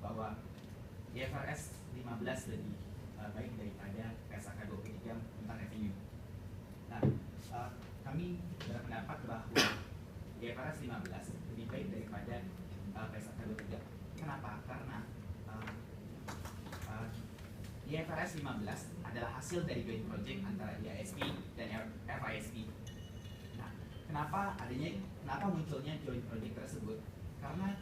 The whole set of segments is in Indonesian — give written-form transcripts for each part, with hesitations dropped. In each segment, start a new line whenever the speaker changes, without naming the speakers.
bahwa IFRS 15 lebih baik daripada PSAK 23 tentang revenue. Nah, kami berpendapat bahwa IFRS 15 lebih baik daripada PSAK 23. Kenapa? Karena IFRS 15 adalah hasil dari joint project antara IASP dan FISP. Nah, kenapa munculnya joint project tersebut? Karena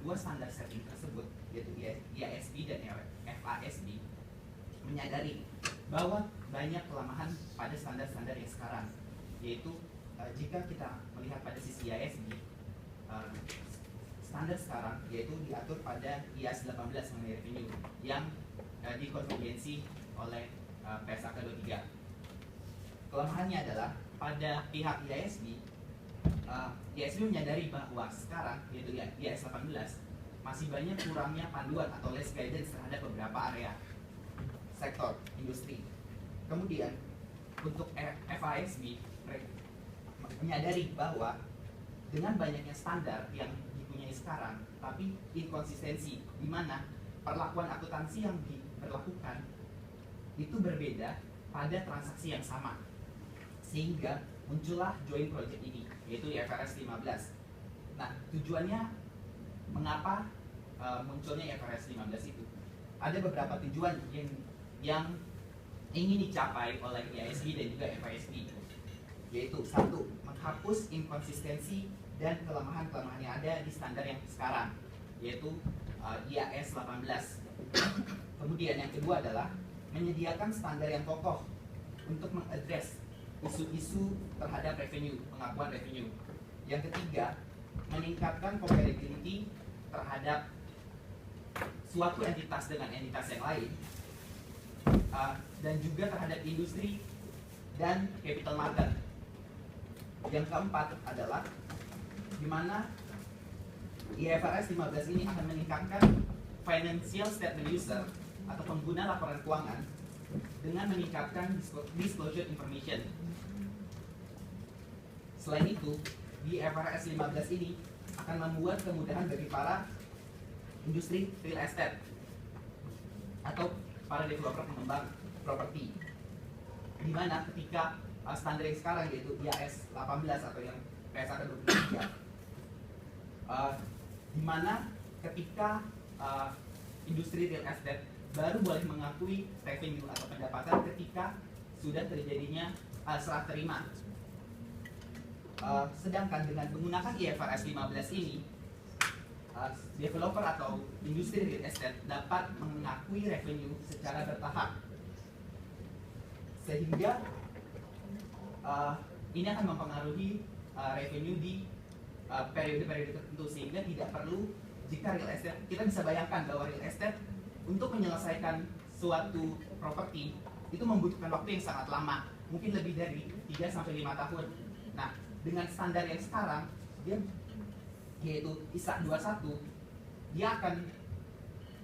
dua standar setting tersebut, yaitu IASP dan FASB, menyadari bahwa banyak kelemahan pada standar-standar yang sekarang, yaitu jika kita melihat pada sisi IASB, standar sekarang yaitu diatur pada IAS 18 mengenai revenue yang dikonvergensi oleh PSAK 23. Kelemahannya adalah pada pihak IASB, IASB menyadari bahwa sekarang, yaitu IAS 18, masih banyak kurangnya panduan atau less guidance terhadap beberapa area sektor industri. Kemudian untuk FASB menyadari bahwa dengan banyaknya standar yang dipunyai sekarang, tapi inkonsistensi di mana perlakuan akuntansi yang diberlakukan itu berbeda pada transaksi yang sama, sehingga muncullah joint project ini, yaitu IFRS 15. Nah, tujuannya mengapa munculnya IFRS 15 itu? Ada beberapa tujuan yang ingin dicapai oleh IASB dan juga FISB, yaitu satu, menghapus inkonsistensi dan kelemahan-kelemahan yang ada di standar yang sekarang, yaitu IAS 18. Kemudian yang kedua adalah menyediakan standar yang kokoh untuk mengadres isu-isu terhadap revenue, pengakuan revenue. Yang ketiga, meningkatkan comparability terhadap suatu entitas dengan entitas yang lain, dan juga terhadap industri dan capital market. Yang keempat adalah di mana IFRS 15 ini akan meningkatkan financial statement user atau pengguna laporan keuangan dengan meningkatkan disclosure information. Selain itu, di IFRS 15 ini akan membuat kemudahan bagi para industri real estate atau para developer pengembang properti, di mana ketika standar yang sekarang yaitu IAS 18 atau yang PSAK 23, di mana ketika industri real estate baru boleh mengakui revenue atau pendapatan ketika sudah terjadinya serah terima. Sedangkan dengan menggunakan IFRS 15 ini, developer atau industri real estate dapat mengakui revenue secara bertahap, sehingga ini akan mempengaruhi revenue di periode-periode tertentu, sehingga tidak perlu, jika real estate, kita bisa bayangkan bahwa real estate untuk menyelesaikan suatu properti itu membutuhkan waktu yang sangat lama, mungkin lebih dari 3-5 tahun. Nah, dengan standar yang sekarang, dia yaitu ISA 21, dia akan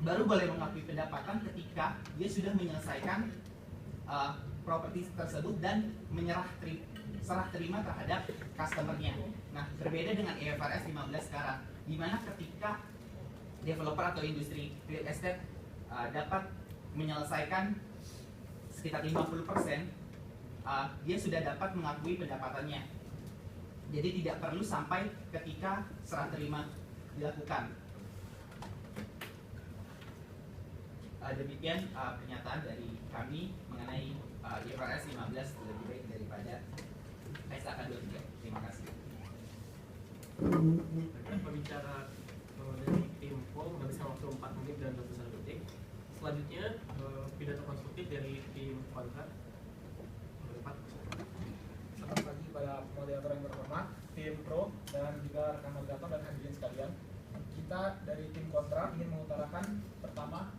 baru boleh mengakui pendapatan ketika dia sudah menyelesaikan properti tersebut dan serah terima terhadap customer-nya. Nah, berbeda dengan IFRS 15 sekarang, di mana ketika developer atau industri real estate dapat menyelesaikan sekitar 50%, dia sudah dapat mengakui pendapatannya. Jadi tidak perlu sampai ketika serah terima dilakukan. Demikian pernyataan dari kami mengenai IFRS 15 lebih baik daripada PSAK 23. Terima kasih.
Pembicara dari tim POM menghabiskan waktu 4 menit dan 21 detik. Selanjutnya pidato konstruktif dari tim kontrak.
Selamat pagi pada moderator yang terhormat, tim pro dan juga rekan moderator dan hadirin sekalian. Kita dari tim kontrak ingin mengutarakan pertama,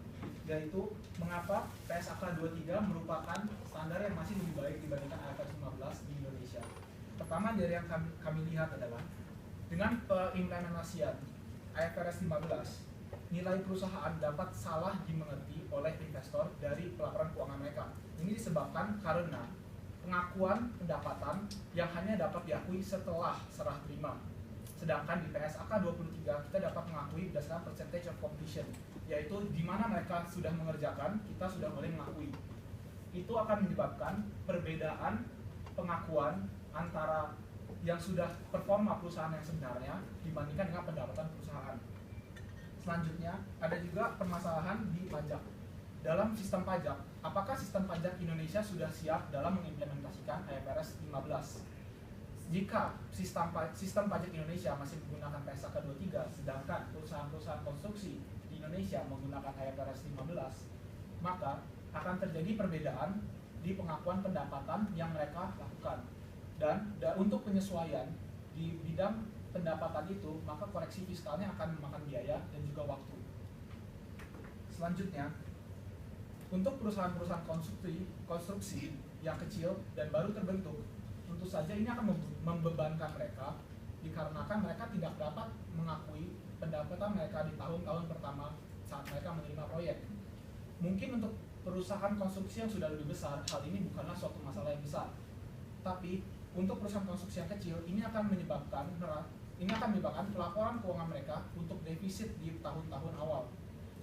yaitu mengapa PSAK 23 merupakan standar yang masih lebih baik dibandingkan IFRS 15 di Indonesia. Pertama dari yang kami lihat adalah dengan pengimplementasian IFRS 15, nilai perusahaan dapat salah dimengerti oleh investor dari pelaporan keuangan mereka. Ini disebabkan karena pengakuan pendapatan yang hanya dapat diakui setelah serah terima. Sedangkan di PSAK 23 kita dapat mengakui berdasarkan percentage of completion, yaitu di mana mereka sudah mengerjakan, kita sudah boleh mengakui. Itu akan menyebabkan perbedaan pengakuan antara yang sudah performa perusahaan yang sebenarnya dibandingkan dengan pendapatan perusahaan. Selanjutnya, ada juga permasalahan di pajak. Dalam sistem pajak, apakah sistem pajak Indonesia sudah siap dalam mengimplementasikan IFRS 15? Jika sistem pajak Indonesia masih menggunakan PSAK 23, sedangkan perusahaan-perusahaan konstruksi di Indonesia menggunakan IFRS 15, maka akan terjadi perbedaan di pengakuan pendapatan yang mereka lakukan. Dan untuk penyesuaian di bidang pendapatan itu, maka koreksi fiskalnya akan memakan biaya dan juga waktu. Selanjutnya, untuk perusahaan-perusahaan konstruksi yang kecil dan baru terbentuk, tentu saja ini akan membebankan mereka dikarenakan mereka tidak dapat mengakui pendapatan mereka di tahun-tahun pertama saat mereka menerima proyek. Mungkin untuk perusahaan konstruksi yang sudah lebih besar, hal ini bukanlah suatu masalah yang besar. Tapi untuk perusahaan konstruksi yang kecil, ini akan menyebabkan pelaporan keuangan mereka untuk defisit di tahun-tahun awal.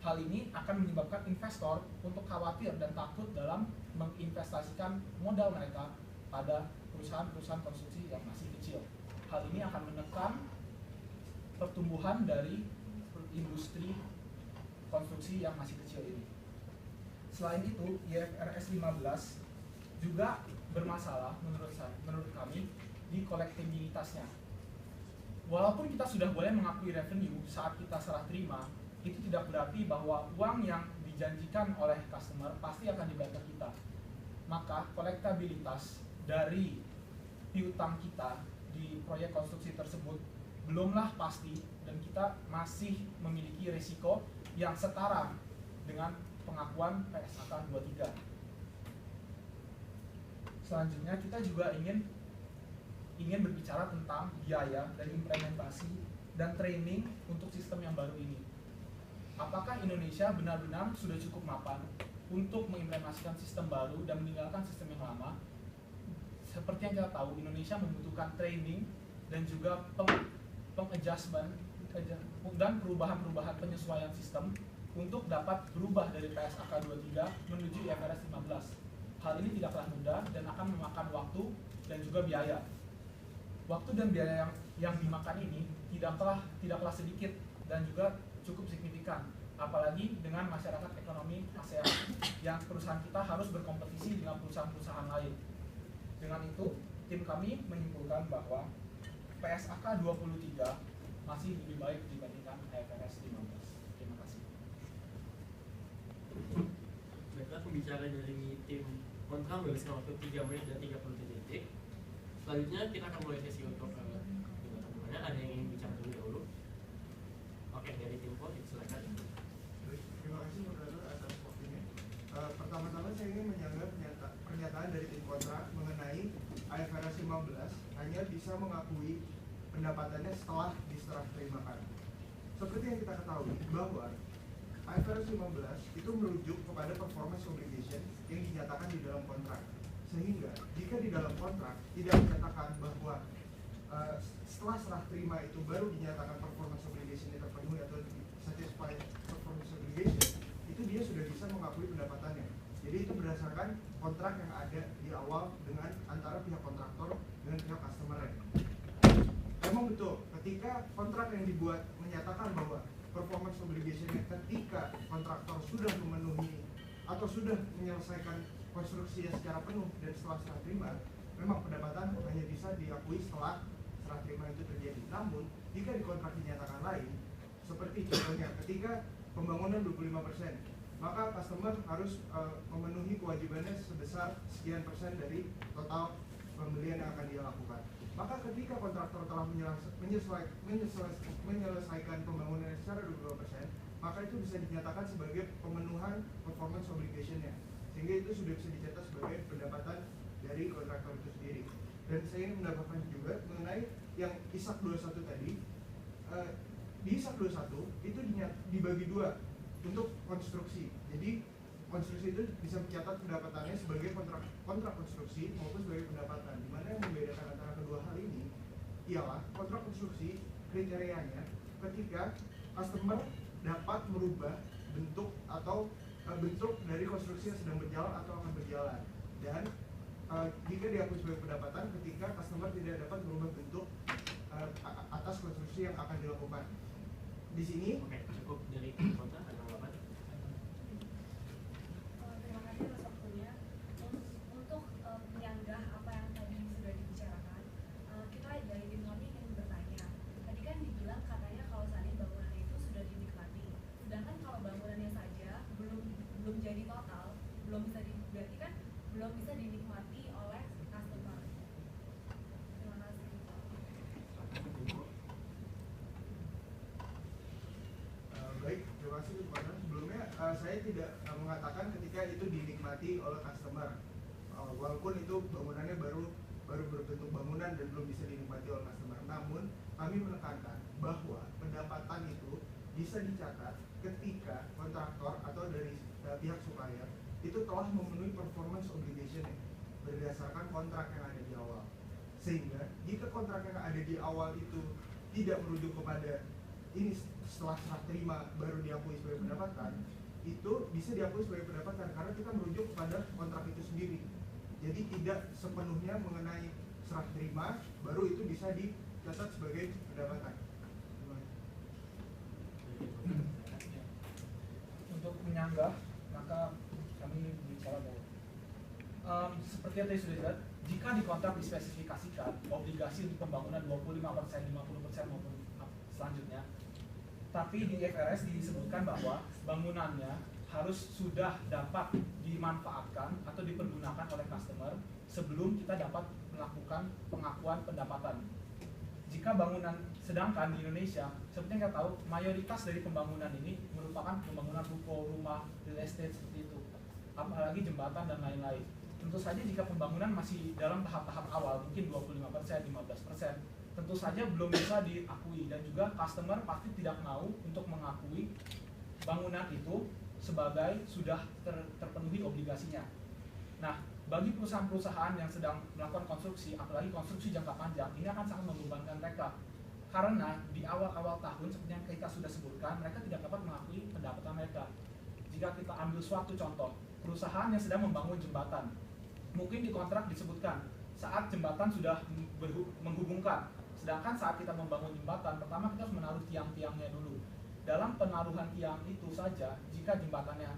Hal ini akan menyebabkan investor untuk khawatir dan takut dalam menginvestasikan modal mereka pada perusahaan-perusahaan konstruksi yang masih kecil. Hal ini akan menekan pertumbuhan dari industri konstruksi yang masih kecil ini. Selain itu, IFRS 15 juga bermasalah menurut kami di kolektabilitasnya. Walaupun kita sudah boleh mengakui revenue saat kita serah terima, itu tidak berarti bahwa uang yang dijanjikan oleh customer pasti akan dibayar kita. Maka kolektabilitas dari piutang kita di proyek konstruksi tersebut belumlah pasti, dan kita masih memiliki risiko yang setara dengan pengakuan PSAK 23. Selanjutnya kita juga ingin berbicara tentang biaya dari implementasi dan training untuk sistem yang baru ini. Apakah Indonesia benar-benar sudah cukup mapan untuk mengimplementasikan sistem baru dan meninggalkan sistem yang lama? Seperti yang kita tahu, Indonesia membutuhkan training dan juga peng-adjustment dan perubahan-perubahan penyesuaian sistem untuk dapat berubah dari PSAK 23 menuju IFRS 15. Hal ini tidaklah mudah dan akan memakan waktu dan juga biaya. Waktu dan biaya yang dimakan ini tidaklah sedikit dan juga cukup signifikan, apalagi dengan masyarakat ekonomi ASEAN yang perusahaan kita harus berkompetisi dengan perusahaan-perusahaan lain. Dengan itu, tim kami menyimpulkan bahwa PSAK 23 masih lebih baik dibandingkan IFRS 15. Terima kasih.
Baiklah, pembicara dari tim kontra menghabiskan waktu 3 menit dan 37 detik. Selanjutnya kita akan mulai sesi untuk teman-temannya. Ada yang ingin bicara terlebih dahulu? Oke, dari tim Pro, silakan.
Terima kasih moderator atas waktunya. Pertama-tama saya ingin menyanggah pernyataan dari tim kontra mengenai IFRS 15 hanya bisa mengakui pendapatannya setelah diserah terimakan. Seperti yang kita ketahui bahwa IFRS 15 itu merujuk kepada performance obligation yang dinyatakan di dalam kontrak. Sehingga jika di dalam kontrak tidak dinyatakan bahwa setelah serah terima itu baru dinyatakan performance obligation itu terpenuhi atau satisfy performance obligation, itu dia sudah bisa mengakui pendapatannya. Jadi itu berdasarkan kontrak yang ada di awal dengan antara pihak kontraktor dengan pihak customer. Memang betul, ketika kontrak yang dibuat menyatakan bahwa performance obligation-nya ketika kontraktor sudah memenuhi atau sudah menyelesaikan konstruksinya secara penuh dan setelah serah terima, memang pendapatan hanya bisa diakui setelah serah terima itu terjadi. Namun, jika di kontrak dinyatakan lain, seperti contohnya ketika pembangunan 25%, maka customer harus memenuhi kewajibannya sebesar sekian persen dari total pembelian yang akan dia lakukan. Maka ketika kontraktor telah menyelesaikan pembangunan secara 25%, maka itu bisa dinyatakan sebagai pemenuhan performance obligation-nya. Sehingga itu sudah bisa dicatat sebagai pendapatan dari kontraktor itu sendiri. Dan saya ingin menambahkan juga mengenai yang ISAK 21 tadi. Di ISAK 21 itu dibagi dua untuk konstruksi. Jadi konstruksi itu bisa mencatat pendapatannya sebagai kontrak konstruksi maupun sebagai pendapatan. Di mana yang membedakan antara kedua hal ini ialah kontrak konstruksi kriterianya ketika customer dapat merubah bentuk atau bentuk dari konstruksi yang sedang berjalan atau akan berjalan, dan jika diakui sebagai pendapatan ketika customer tidak dapat merubah bentuk atas konstruksi yang akan dilakukan. Di sini
Oke, cukup dari kontra ada tanggapan?
Terima kasih atas waktunya. Untuk menyanggah apa yang tadi sudah dibicarakan, kita dari tim kami ingin bertanya. Tadi kan dibilang katanya kalau seandainya bangunannya itu sudah dinikmati, sedangkan kalau bangunannya saja belum jadi total, berarti kan belum bisa dinikmati oleh customer. Terima kasih.
Baik, terima kasih kepada sebelumnya. Saya tidak mengatakan ketika itu dinikmati oleh customer, walaupun itu bangunannya baru berbentuk bangunan dan belum bisa dinikmati oleh customer. Namun kami menekankan bahwa pendapatan itu bisa dicatat ketika kontraktor atau dari pihak supplier itu telah memenuhi performance obligation berdasarkan kontrak yang ada di awal. Sehingga jika kontrak yang ada di awal itu tidak merujuk kepada ini setelah serah terima baru diakui sebagai pendapatan, itu bisa diakui sebagai pendapatan karena kita merujuk kepada kontrak itu sendiri. Jadi tidak sepenuhnya mengenai serah terima baru itu bisa dicatat sebagai pendapatan.
Untuk menyanggah, maka kami bicara bahwa seperti yang tadi sudah dilihat, jika di kontrak dispesifikasikan obligasi untuk pembangunan 25%, 50% maupun selanjutnya, tapi di IFRS disebutkan bahwa bangunannya harus sudah dapat dimanfaatkan atau dipergunakan oleh customer sebelum kita dapat melakukan pengakuan pendapatan. Jika bangunan, sedangkan di Indonesia, seperti yang kita tahu, mayoritas dari pembangunan ini merupakan pembangunan ruko, rumah, real estate seperti itu, apalagi jembatan dan lain-lain. Tentu saja jika pembangunan masih dalam tahap-tahap awal, mungkin 25%, 15%, tentu saja belum bisa diakui, dan juga customer pasti tidak mau untuk mengakui bangunan itu sebagai sudah terpenuhi obligasinya. Nah, bagi perusahaan-perusahaan yang sedang melakukan konstruksi, apalagi konstruksi jangka panjang, ini akan sangat membebankan mereka. Karena di awal-awal tahun, seperti yang kita sudah sebutkan, mereka tidak dapat mengakui pendapatan mereka. Jika kita ambil suatu contoh, perusahaan yang sedang membangun jembatan, mungkin di kontrak disebutkan saat jembatan sudah menghubungkan, sedangkan saat kita membangun jembatan, pertama kita harus menaruh tiang-tiangnya dulu. Dalam penaruhan tiang itu saja, jika jembatannya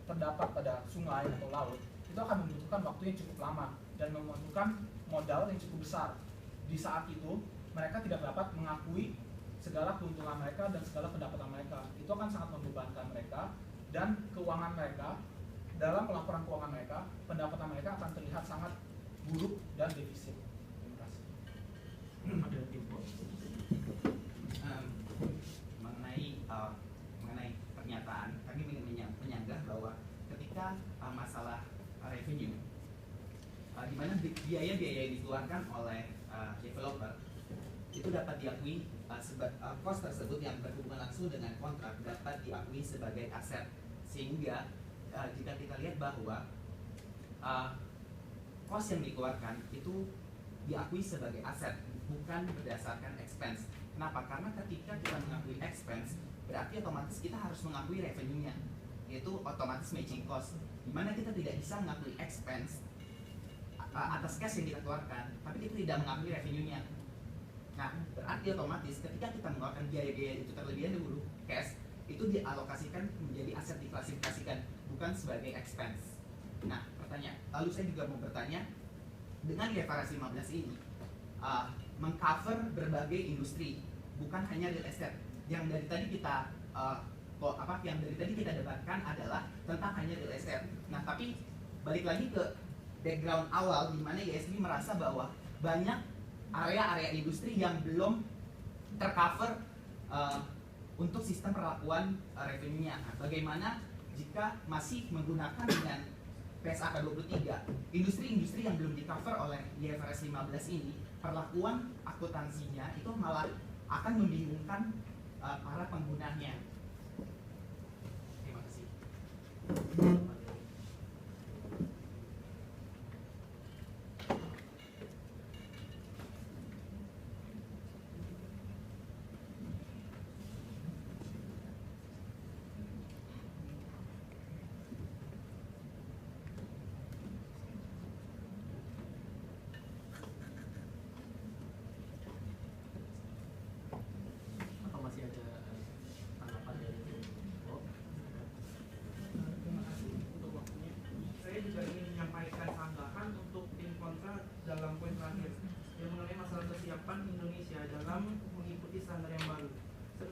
terdapat pada sungai atau laut, itu akan membutuhkan waktu yang cukup lama dan membutuhkan modal yang cukup besar. Di saat itu, mereka tidak dapat mengakui segala keuntungan mereka dan segala pendapatan mereka. Itu akan sangat membebankan mereka, dan keuangan mereka, dalam pelaporan keuangan mereka, pendapatan mereka akan terlihat sangat buruk dan defisit. Terima kasih.
Ada info?
Mengenai pernyataan, kami ingin menyanggah bahwa ketika masalah revenue, di mana biaya-biaya yang dikeluarkan oleh developer itu dapat diakui cost tersebut yang berhubungan langsung dengan kontrak dapat diakui sebagai aset, sehingga jika kita lihat bahwa cost yang dikeluarkan itu diakui sebagai aset, bukan berdasarkan expense. Kenapa? Karena ketika kita mengakui expense, berarti otomatis kita harus mengakui revenue-nya, yaitu otomatis matching cost, di mana kita tidak bisa mengakui expense atas cash yang kita keluarkan, tapi kita tidak mengakui revenue-nya. Nah, berarti otomatis ketika kita mengeluarkan biaya-biaya itu terlebih dahulu, cash itu dialokasikan menjadi aset, diklasifikasikan, bukan sebagai expense. Nah, pertanyaan, lalu saya juga mau bertanya, dengan IFRS 15 ini mengcover berbagai industri, bukan hanya real estate. Yang dari tadi kita debatkan adalah tentang hanya real estate. Nah, tapi balik lagi ke background awal, di mana ISB merasa bahwa banyak area-area industri yang belum tercover untuk sistem perlakuan revenue-nya. Nah, bagaimana jika masih menggunakan dengan PSAK 23, industri-industri yang belum di-cover oleh IFRS 15 ini, perlakuan akuntansinya itu malah akan membingungkan para penggunanya. Terima kasih.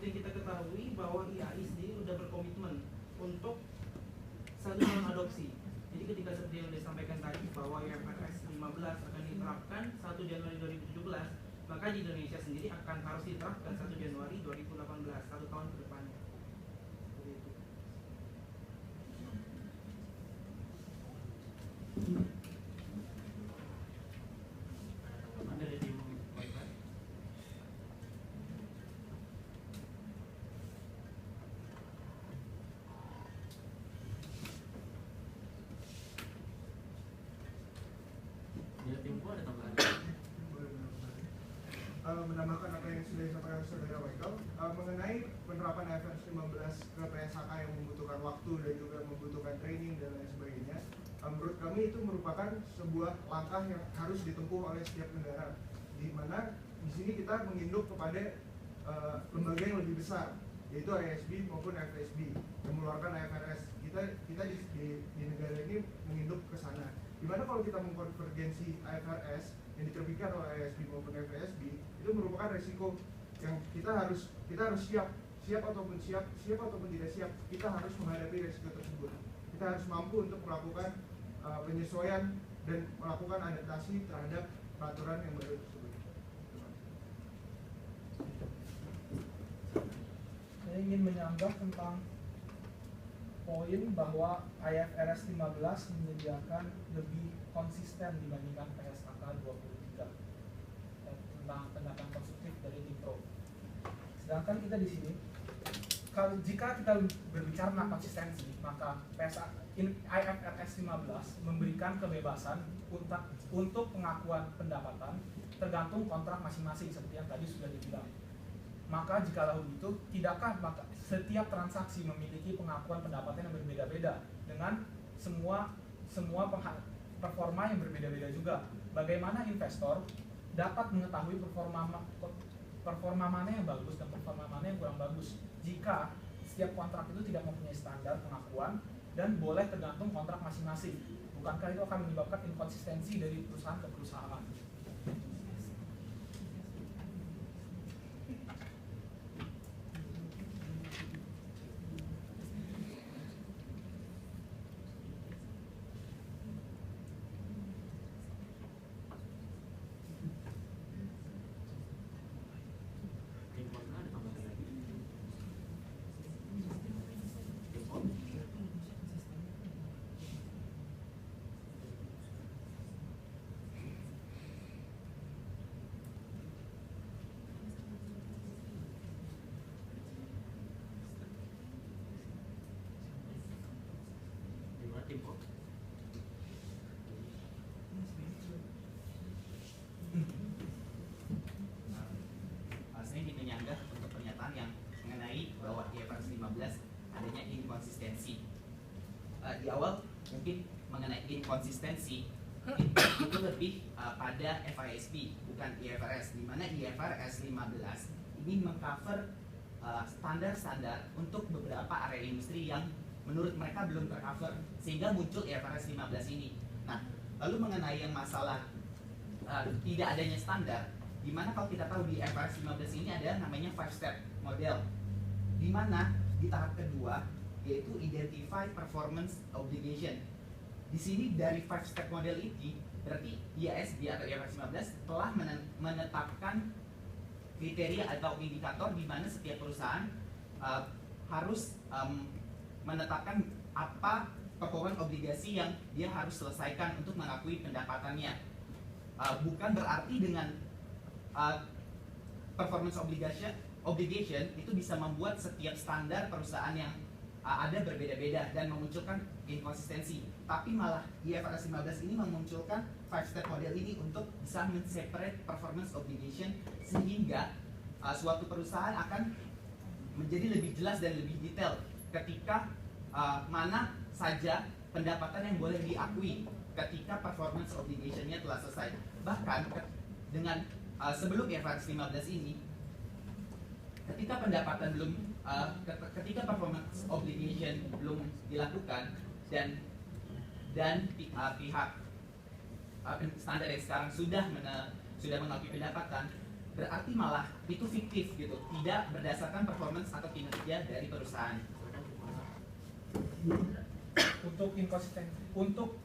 yang kita ketahui bahwa IAI sendiri sudah berkomitmen untuk selalu mengadopsi. Jadi ketika seperti yang disampaikan tadi bahwa IFRS 15 akan diterapkan 1 Januari 2017, maka di Indonesia sendiri akan harus diterapkan 1 Januari 2018, 1 tahun ke depannya. Seperti itu.
Ada dari tim wifi. Dari timku ada tambahan.
Menambahkan apa yang sudah disampaikan saudara Michael mengenai penerapan IFRS 15 ke PSHK yang membutuhkan waktu dan juga membutuhkan training dan lain sebagainya. Menurut kami itu merupakan sebuah langkah yang harus ditempuh oleh setiap negara, di mana di sini kita menginduk kepada lembaga yang lebih besar, yaitu IASB maupun FSB yang mengeluarkan IFRS. Kita di negara ini menginduk ke sana. Dimana kalau kita mengkonvergensi IFRS yang diterbitkan oleh IASB maupun FSB, itu merupakan resiko yang kita harus siap ataupun tidak siap, kita harus menghadapi resiko tersebut. Kita harus mampu untuk melakukan penyesuaian dan melakukan adaptasi terhadap peraturan yang baru tersebut.
Saya ingin menyanggah tentang poin bahwa IFRS 15 menyediakan lebih konsisten dibandingkan PSHK 23 tentang pendapat konstruktif dari tim pro. Sedangkan kita di sini, jika kita berbicara tentang konsistensi, maka IFRS 15 memberikan kebebasan untuk pengakuan pendapatan tergantung kontrak masing-masing seperti yang tadi sudah dibilang. Maka jikalau begitu, tidakkah maka setiap transaksi memiliki pengakuan pendapatan yang berbeda-beda dengan semua performa yang berbeda-beda juga. Bagaimana investor dapat mengetahui performa mana yang bagus dan performa mana yang kurang bagus jika setiap kontrak itu tidak mempunyai standar pengakuan dan boleh tergantung kontrak masing-masing? Bukankah itu akan menyebabkan inkonsistensi dari perusahaan ke perusahaan?
Tim kontra ada tambahan lagi. Tim on. Gimana tim on?
Saya ingin menyanggah untuk pernyataan yang mengenai bahwa IFRS 15 adanya inkonsistensi. Di awal mungkin mengenai inkonsistensi itu lebih pada FISP bukan IFRS, di mana IFRS 15 ingin mengcover standar-standar untuk beberapa area industri yang menurut mereka belum tercover sehingga muncul IFRS 15 ini. Nah, lalu mengenai yang masalah tidak adanya standar, di mana kalau kita tahu di IFRS 15 ini ada namanya 5-step model, di mana di tahap kedua yaitu identify performance obligation. Di sini dari 5-step model ini berarti IASB atau IFRS 15 telah menetapkan kriteria atau indikator di mana setiap perusahaan harus menetapkan apa performance obligasi yang dia harus selesaikan untuk mengakui pendapatannya. Bukan berarti dengan performance obligation itu bisa membuat setiap standar perusahaan yang ada berbeda-beda dan memunculkan inkonsistensi. Tapi malah IFRS 15 ini memunculkan 5-step model ini untuk bisa men-separate performance obligation sehingga suatu perusahaan akan menjadi lebih jelas dan lebih detail ketika mana saja pendapatan yang boleh diakui ketika performance obligation-nya telah selesai. Bahkan dengan sebelum IFRS 15 ini, ketika pendapatan belum, ketika performance obligation belum dilakukan dan pihak standar yang sekarang sudah mengakui pendapatan, berarti malah itu fiktif gitu, tidak berdasarkan performance atau kinerja dari perusahaan.
Untuk inkonsistensi, untuk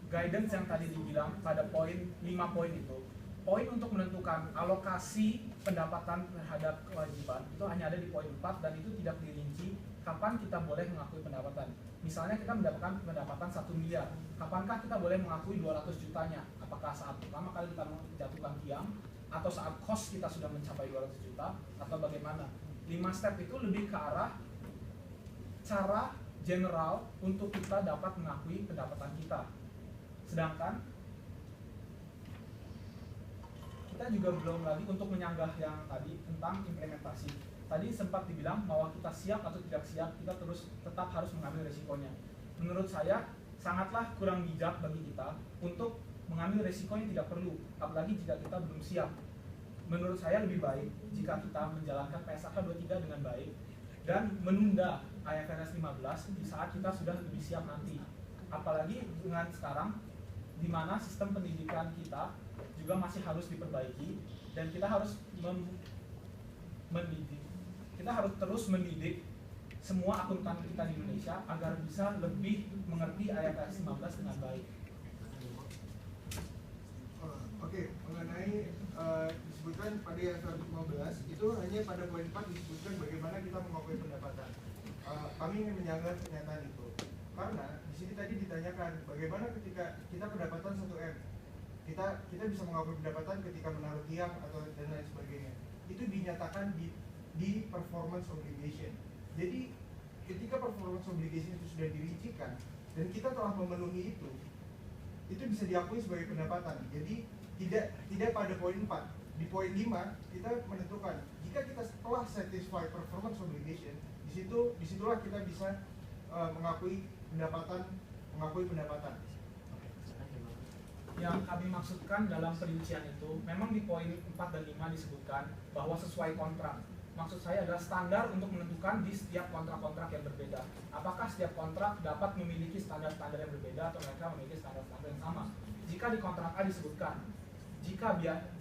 guidance yang tadi dibilang pada poin 5 poin itu, poin untuk menentukan alokasi pendapatan terhadap kewajiban itu hanya ada di poin 4 dan itu tidak dirinci kapan kita boleh mengakui pendapatan. Misalnya kita mendapatkan pendapatan 1 miliar, kapankah kita boleh mengakui 200 jutanya? Apakah saat pertama kali kita menjatuhkan tiang, atau saat cost kita sudah mencapai 200 juta, atau bagaimana? 5 step itu lebih ke arah cara general untuk kita dapat mengakui pendapatan kita. Sedangkan kita juga belum lagi untuk menyanggah yang tadi tentang implementasi. Tadi sempat dibilang bahwa kita siap atau tidak siap, kita terus tetap harus mengambil resikonya. Menurut saya sangatlah kurang bijak bagi kita untuk mengambil resiko yang tidak perlu, apalagi jika kita belum siap. Menurut saya lebih baik jika kita menjalankan PSAK 23 dengan baik dan menunda IFRS 15 di saat kita sudah lebih siap nanti. Apalagi dengan sekarang di mana sistem pendidikan kita juga masih harus diperbaiki dan kita harus mendidik. Kita harus terus mendidik semua akuntan kita di Indonesia agar bisa lebih mengerti IFRS 15 dengan baik.
Oke, mengenai disebutkan pada IFRS 15 itu hanya pada poin 4 disebutkan bagaimana kita mengakui pendapatan. Kami ingin menyanggah pernyataan itu karena di sini tadi ditanyakan bagaimana ketika kita pendapatan 1M, kita bisa mengakui pendapatan ketika menaruh tiang atau dan lain sebagainya. Itu dinyatakan di performance obligation. Jadi ketika performance obligation itu sudah dirincikan dan kita telah memenuhi itu bisa diakui sebagai pendapatan. Jadi tidak pada poin 4. Di poin 5 kita menentukan jika kita telah satisfy performance obligation, disitulah kita bisa mengakui pendapatan.
Yang kami maksudkan dalam perincian itu, memang di poin 4 dan 5 disebutkan bahwa sesuai kontrak. Maksud saya adalah standar untuk menentukan di setiap kontrak-kontrak yang berbeda. Apakah setiap kontrak dapat memiliki standar-standar yang berbeda atau mereka memiliki standar-standar yang sama? Jika di kontrak A disebutkan,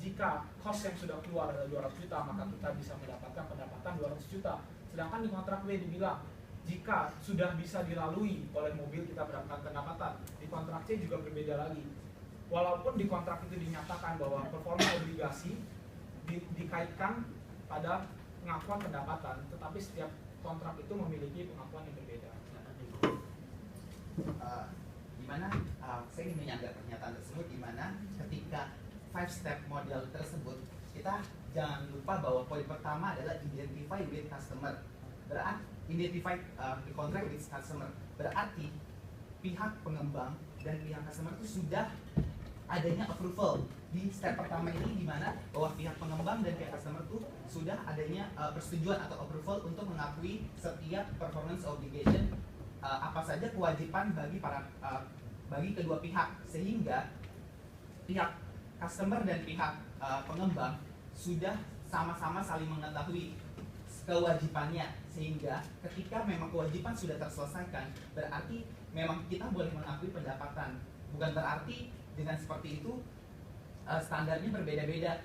jika cost yang sudah keluar adalah 200 juta, maka kita bisa mendapatkan pendapatan 200 juta. Sedangkan di kontrak B dibilang, jika sudah bisa dilalui oleh mobil kita mendapatkan pendapatan. Di kontrak C juga berbeda lagi. Walaupun di kontrak itu dinyatakan bahwa performa obligasi dikaitkan pada pengakuan pendapatan, tetapi setiap kontrak itu memiliki pengakuan yang berbeda.
Saya ingin menyanggah pernyataan tersebut di mana ketika 5-step model tersebut, kita jangan lupa bahwa poin pertama adalah identify with customer. Berarti identify the contract with customer. Berarti pihak pengembang dan pihak customer itu sudah adanya approval di step pertama ini, di mana bahwa pihak pengembang dan pihak customer itu sudah adanya persetujuan atau approval untuk mengakui setiap performance obligation, apa saja kewajiban bagi kedua pihak, sehingga pihak customer dan pihak pengembang sudah sama-sama saling mengetahui kewajibannya, sehingga ketika memang kewajiban sudah terselesaikan, berarti memang kita boleh mengakui pendapatan. Bukan berarti dengan seperti itu standarnya berbeda-beda.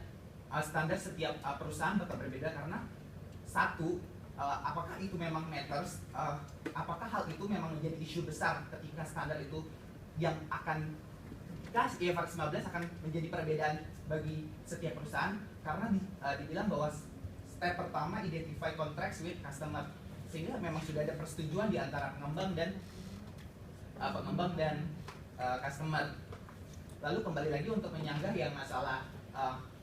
Standar setiap perusahaan tetap berbeda karena satu, apakah itu memang matters, apakah hal itu memang menjadi isu besar ketika standar itu yang akan IFRS 15 akan menjadi perbedaan bagi setiap perusahaan, karena dibilang bahwa step pertama identify contracts with customer, sehingga memang sudah ada persetujuan di antara pengembang dan customer. Lalu kembali lagi untuk menyanggah yang masalah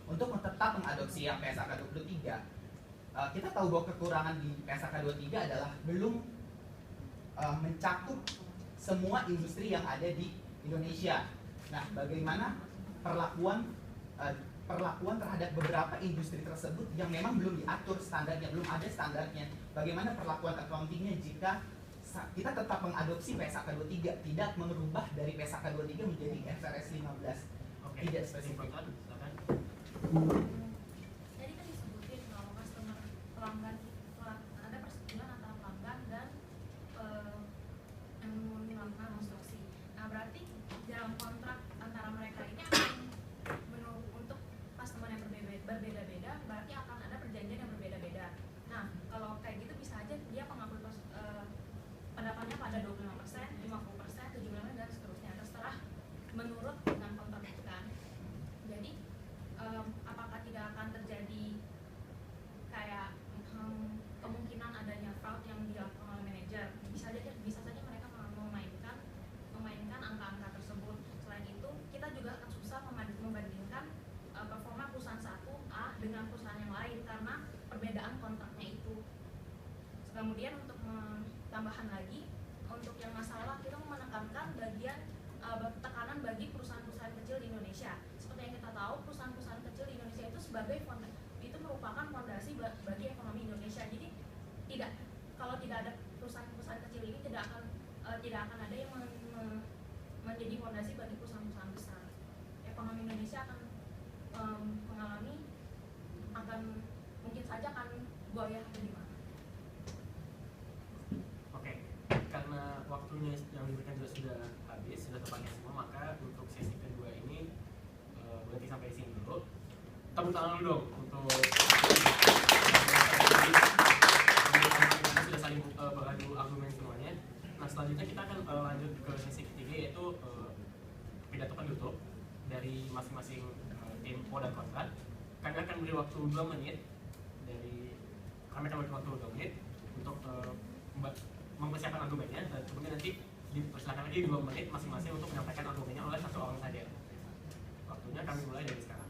untuk tetap mengadopsi yang PSAK 23, kita tahu bahwa kekurangan di PSAK 23 adalah belum mencakup semua industri yang ada di Indonesia. Nah, bagaimana perlakuan terhadap beberapa industri tersebut yang memang belum diatur standarnya, belum ada standarnya. Bagaimana perlakuan accountingnya jika kita tetap mengadopsi PSAK 23, tidak merubah dari PSAK 23 menjadi IFRS 15. Tidak spesifik.
Jadi kan disebutin kalau pelanggan ada persetujuan antara pelanggan dan yang melakukan konstruksi. Nah, berarti dalam kontrak antara mereka ini akan untuk customer yang berbeda
kemudian untuk tambahan lagi, untuk yang masalah kita menekankan bagian tekanan bagi perusahaan-perusahaan kecil di Indonesia. Seperti yang kita tahu, perusahaan-perusahaan kecil di Indonesia itu itu merupakan fondasi bagi ekonomi Indonesia. Jadi kalau tidak ada perusahaan-perusahaan kecil ini tidak akan ada yang menjadi fondasi bagi perusahaan-perusahaan besar. Ekonomi Indonesia mungkin saja akan goyah atau gimana.
Oke, karena waktunya yang diberikan juga sudah habis, sudah tepatnya semua, maka untuk sesi kedua ini berarti sampai sini dulu. Tepuk tangan dulu dong untuk sudah saling beradu argumen semuanya. Nah, selanjutnya kita akan lanjut ke sesi ketiga, yaitu pidato penutup dari masing-masing tim pro dan kontra. Kami akan beri waktu 2 menit untuk mempersiapkan argumennya, dan kemudian nanti dipersilakan lagi 2 menit masing-masing untuk menyampaikan argumennya oleh satu orang saja. Waktunya kami mulai dari sekarang.